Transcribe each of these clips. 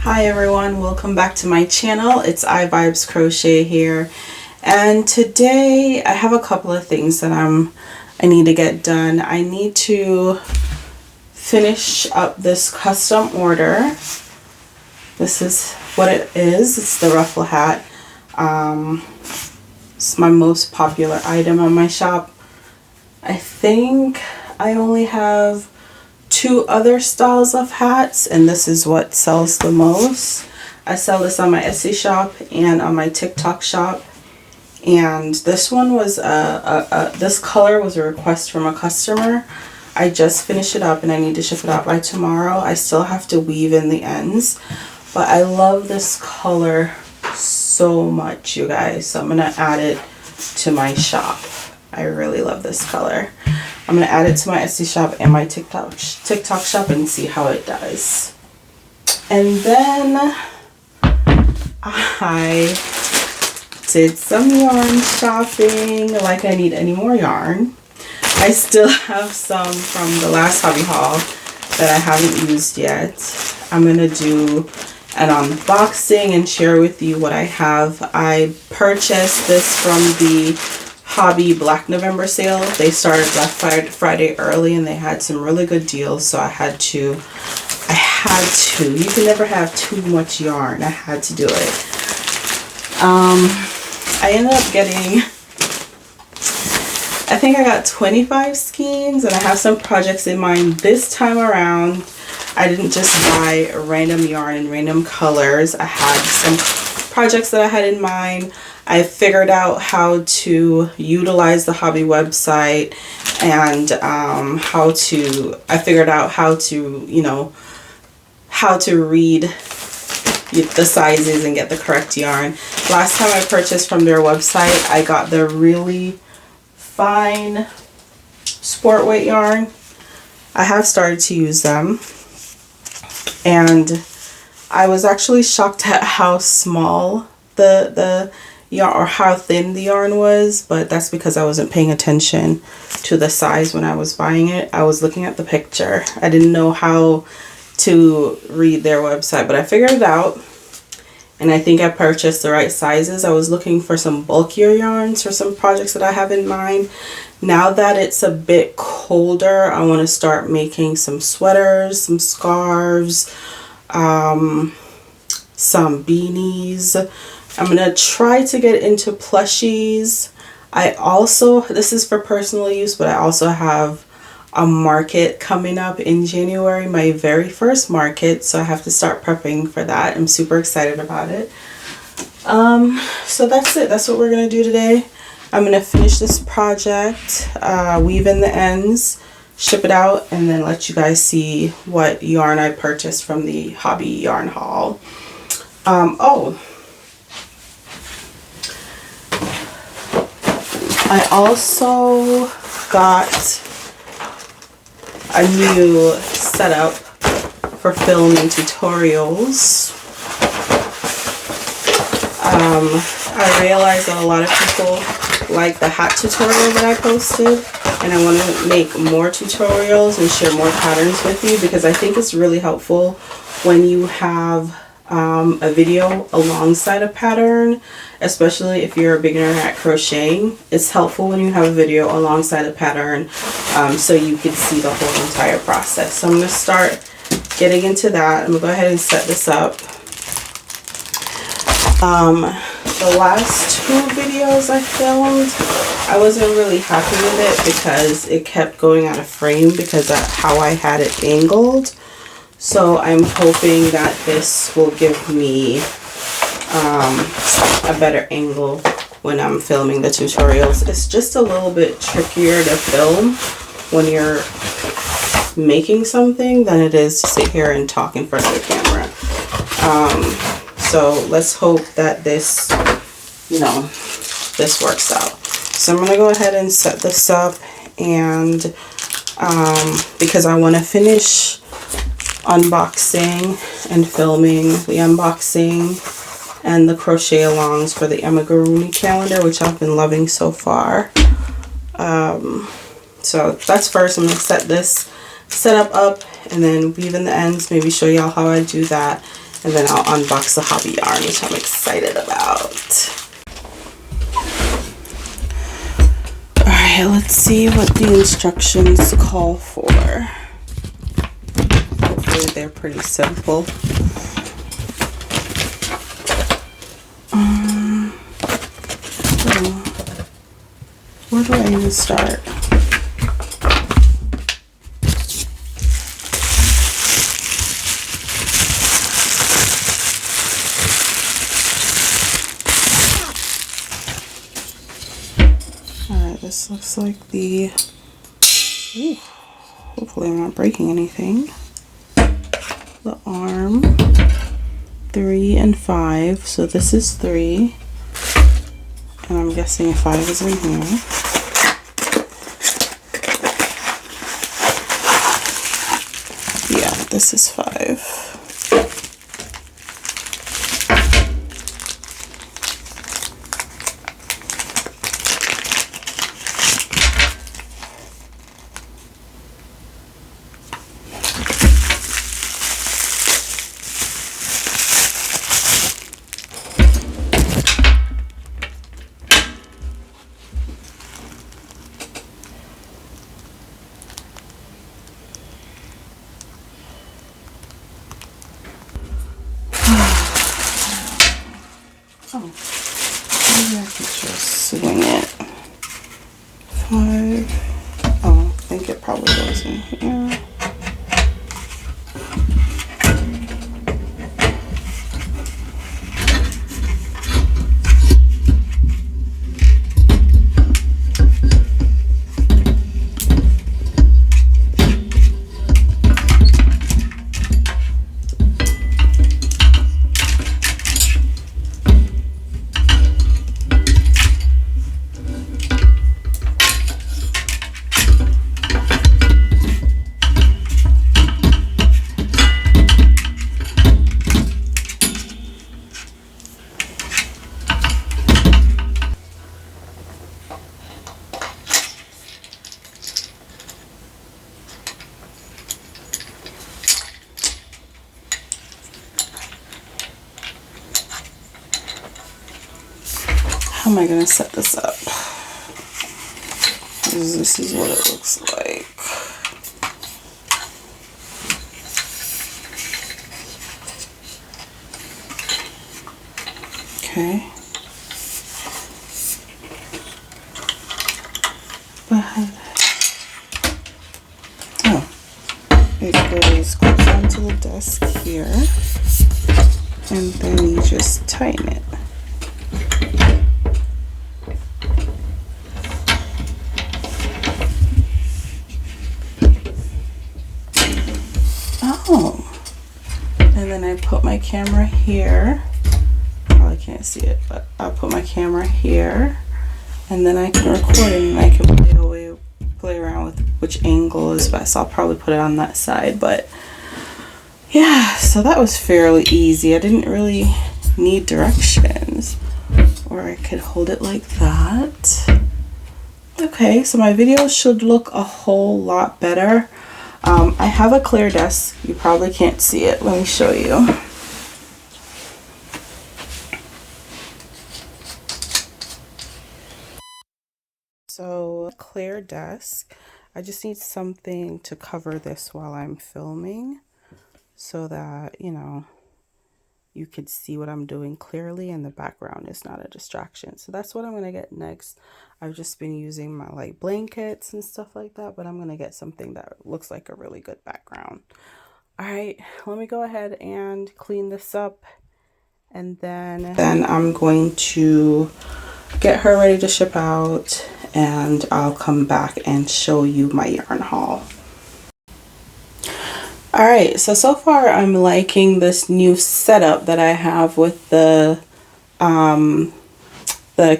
Hi everyone, welcome back to my channel. It's iVibes Crochet here, and today I have a couple of things that I need to get done. I need to finish up this custom order. This is what it is. It's the ruffle hat. It's my most popular item on my shop. I think I only have 2 other styles of hats, and this is what sells the most. I sell this on my Etsy shop and on my TikTok shop, and this one was this color was a request from a customer. I just finished it up and I need to ship it out by tomorrow. I still have to weave in the ends, but I love this color so much, you guys, so I'm gonna add it to my shop. I really love this color. I'm going to add it to my Etsy shop and my TikTok shop and see how it does. And then I did some yarn shopping, like I need any more yarn. I still have some from the last hobby haul that I haven't used yet. I'm going to do an unboxing and share with you what I have. I purchased this from the Hobbi Black November sale. They started Black Friday early and they had some really good deals, so I had to. You can never have too much yarn. I had to do it. I ended up getting, I think I got 25 skeins, and I have some projects in mind this time around. I didn't just buy random yarn and random colors. I had some projects that I had in mind. I figured out how to utilize the Hobbi website, and I figured out how to, you know, how to read the sizes and get the correct yarn. Last time I purchased from their website, I got the really fine sport weight yarn. I have started to use them, and I was actually shocked at how small the yarn, or how thin the yarn was, but that's because I wasn't paying attention to the size when I was buying it. I was looking at the picture. I didn't know how to read their website, but I figured it out, and I think I purchased the right sizes. I was looking for some bulkier yarns for some projects that I have in mind. Now that it's a bit colder, I want to start making some sweaters, some scarves, some beanies. I'm going to try to get into plushies. This is for personal use, but I also have a market coming up in January, my very first market, so I have to start prepping for that. I'm super excited about it. So that's it. That's what we're going to do today. I'm going to finish this project, weave in the ends, ship it out, and then let you guys see what yarn I purchased from the Hobbi yarn haul. I also got a new setup for filming tutorials. I realized that a lot of people like the hat tutorial that I posted, and I want to make more tutorials and share more patterns with you, because I think it's really helpful when you have a video alongside a pattern, especially if you're a beginner at crocheting. It's helpful when you have a video alongside a pattern, so you can see the whole entire process. So I'm going to start getting into that. I'm going to go ahead and set this up. The last 2 videos I filmed, I wasn't really happy with it because it kept going out of frame because of how I had it angled. So I'm hoping that this will give me a better angle when I'm filming the tutorials. It's just a little bit trickier to film when you're making something than it is to sit here and talk in front of the camera. So let's hope that this, this works out. So I'm going to go ahead and set this up, and because I want to finish unboxing and filming the unboxing and the crochet alongs for the Amigurumi calendar, which I've been loving so far. So that's first. I'm going to set this setup up and then weave in the ends, maybe show y'all how I do that, and then I'll unbox the Hobbi yarn, which I'm excited about. Alright, let's see what the instructions call for. Hopefully they're pretty simple. Where do I even start? Alright, this looks like the... Ooh, hopefully I'm not breaking anything. The arm, 3 and 5. So this is 3. And I'm guessing 5 is in here. Yeah, this is 5. Oh, maybe I could just swing it. 5. Oh, I think it probably goes in here. How am I going to set this up? This is what it looks like. Okay. But, oh, it goes clips onto the desk here, and then you just tighten it. Oh, and then I put my camera here. Probably can't see it, but I'll put my camera here, and then I can record it, and I can play around with which angle is best. I'll probably put it on that side, but yeah, so that was fairly easy. I didn't really need directions, or I could hold it like that. Okay, so my video should look a whole lot better. I have a clear desk. You probably can't see it. Let me show you. So, clear desk. I just need something to cover this while I'm filming so that, you know, you could see what I'm doing clearly and the background is not a distraction. So that's what I'm going to get next. I've just been using my like blankets and stuff like that, but I'm going to get something that looks like a really good background. All right, let me go ahead and clean this up, and then I'm going to get her ready to ship out, and I'll come back and show you my yarn haul. Alright, so far I'm liking this new setup that I have with the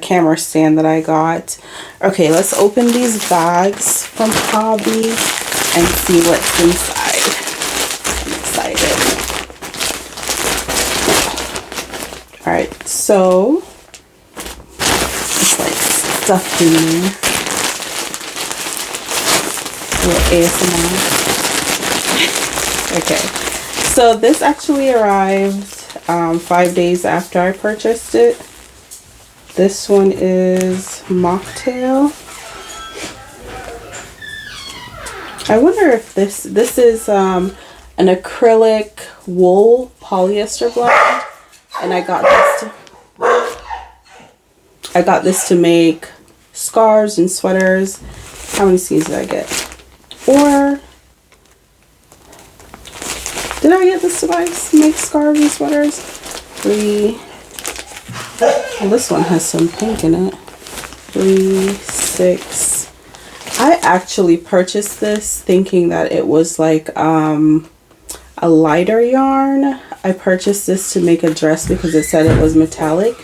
camera stand that I got. Okay, let's open these bags from Hobbi and see what's inside. I'm excited. Alright, so it's like stuff in there. A little ASMR. Okay, So this actually arrived 5 days after I purchased it. This one is Mocktail. I wonder if this is an acrylic wool polyester blend, and I got this to make scarves and sweaters. How many skeins did I get? 4. Did I get this to make scarves and sweaters? 3. Well, this one has some pink in it. 3, 6. I actually purchased this thinking that it was like a lighter yarn. I purchased this to make a dress because it said it was metallic,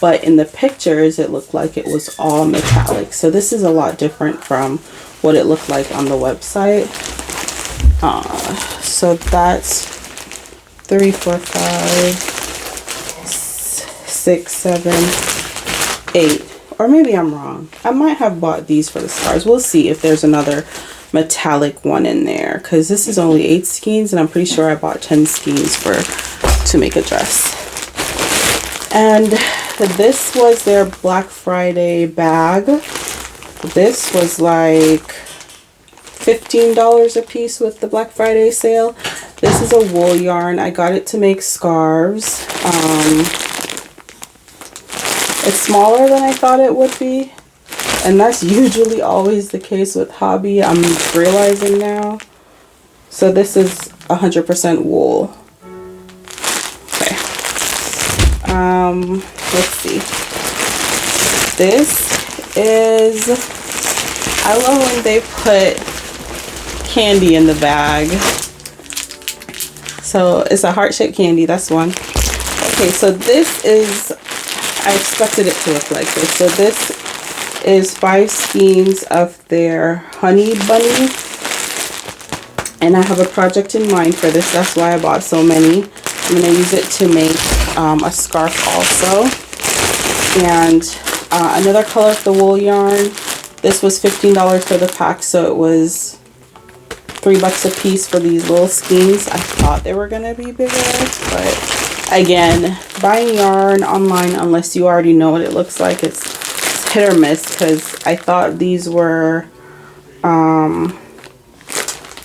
but in the pictures it looked like it was all metallic. So this is a lot different from what it looked like on the website. So that's 3, 4, 5, 6, 7, 8. Or maybe I'm wrong. I might have bought these for the scarves. We'll see if there's another metallic one in there, because this is only 8 skeins and I'm pretty sure I bought 10 skeins to make a dress. And this was their Black Friday bag. This was like $15 a piece with the Black Friday sale. This is a wool yarn. I got it to make scarves. It's smaller than I thought it would be, and that's usually always the case with Hobbi, I'm realizing now. So this is 100% wool. Okay. Let's see. This is, I love when they put candy in the bag. So it's a heart-shaped candy, that's one. Okay, so this is, I expected it to look like this. So this is 5 skeins of their Honey Bunny. And I have a project in mind for this. That's why I bought so many. I'm going to use it to make a scarf also. And another color of the wool yarn. This was $15 for the pack. So it was $3 a piece for these little skeins. I thought they were going to be bigger, but again, buying yarn online, unless you already know what it looks like, it's hit or miss, because I thought these were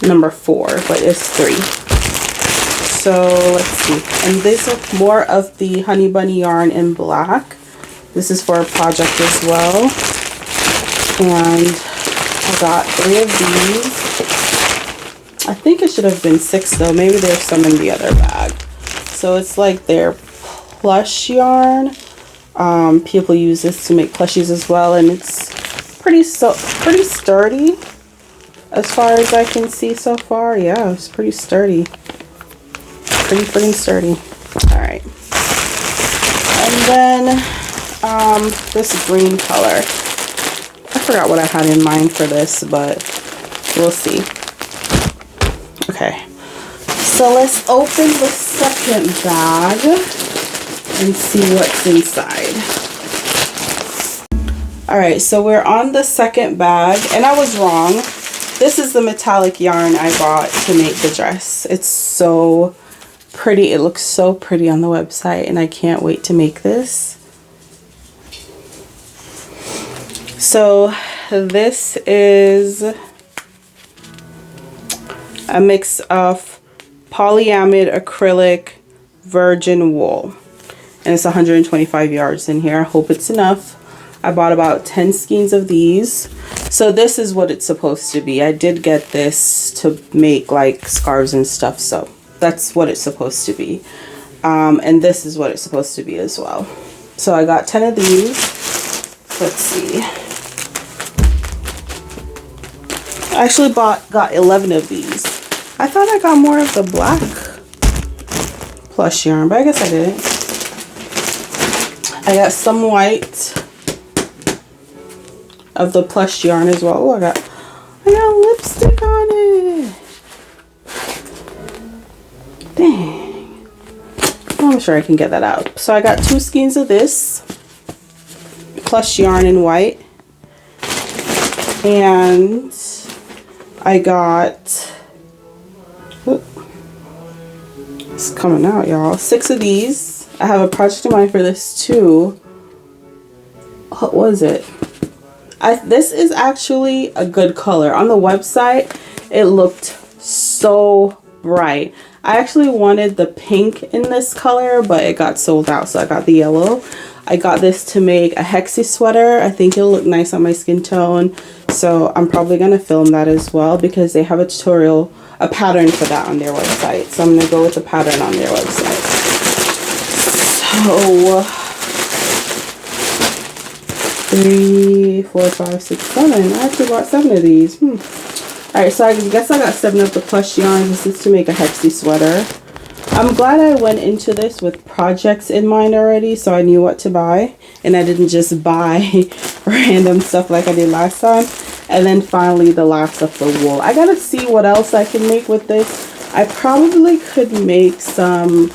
number 4, but it's 3. So let's see. And these are more of the Honey Bunny yarn in black. This is for a project as well. And I got 3 of these. I think it should have been 6 though. Maybe there's some in the other bag. So it's like their plush yarn. People use this to make plushies as well, and it's pretty sturdy as far as I can see so far. Yeah, it's pretty sturdy. Pretty freaking sturdy. All right. And then this green color. I forgot what I had in mind for this, but we'll see. Okay. So let's open the second bag and see what's inside. Alright, so we're on the second bag, and I was wrong. This is the metallic yarn I bought to make the dress. It's so pretty. It looks so pretty on the website, and I can't wait to make this. So this is a mix of polyamide acrylic virgin wool, and it's 125 yards in here. I hope it's enough. I bought about 10 skeins of these. So this is what it's supposed to be. I did get this to make like scarves and stuff, so that's what it's supposed to be. And this is what it's supposed to be as well. So I got 10 of these. Let's see. I actually got 11 of these. I thought I got more of the black plush yarn, but I guess I didn't. I got some white of the plush yarn as well. Oh, I got lipstick on it. Dang. I'm sure I can get that out. So I got 2 skeins of this plush yarn in white, and I got It's coming out, y'all. 6 of these. I have a project in mind for this too. What was it? This is actually a good color. On the website, it looked so bright. I actually wanted the pink in this color, but it got sold out, so I got the yellow. I got this to make a hexie sweater. I think it'll look nice on my skin tone, so I'm probably going to film that as well because they have a tutorial, a pattern for that on their website. So I'm going to go with the pattern on their website. So 3, 4, 5, 6, 7. I actually bought 7 of these. Alright, so I guess I got 7 of the plush yarn. This is to make a hexie sweater. I'm glad I went into this with projects in mind already, so I knew what to buy. And I didn't just buy random stuff like I did last time. And then finally the last of the wool. I gotta see what else I can make with this. I probably could make some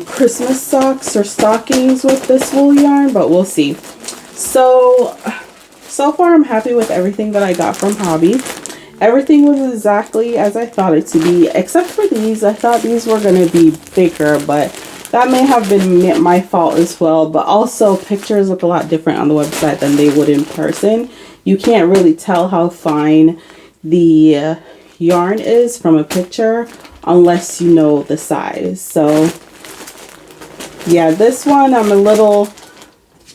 Christmas socks or stockings with this wool yarn, but we'll see. So far I'm happy with everything that I got from Hobbi. Everything was exactly as I thought it to be, except for these. I thought these were going to be bigger, but that may have been my fault as well. But also pictures look a lot different on the website than they would in person. You can't really tell how fine the yarn is from a picture unless you know the size. So yeah, this one I'm a little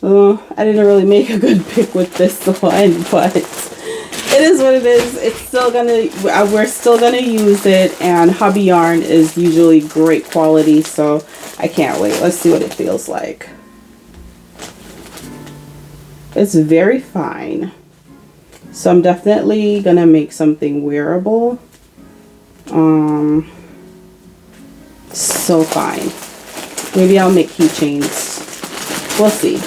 I didn't really make a good pick with this one, but it is what it is. It's still gonna, we're still gonna use it, and Hobbi yarn is usually great quality, so I can't wait. Let's see what it feels like. It's very fine, so I'm definitely gonna make something wearable. So fine. Maybe I'll make keychains. We'll see.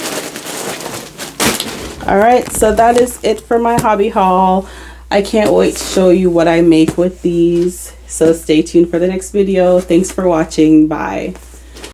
Alright, so that is it for my Hobbi haul. I can't wait to show you what I make with these. So stay tuned for the next video. Thanks for watching. Bye.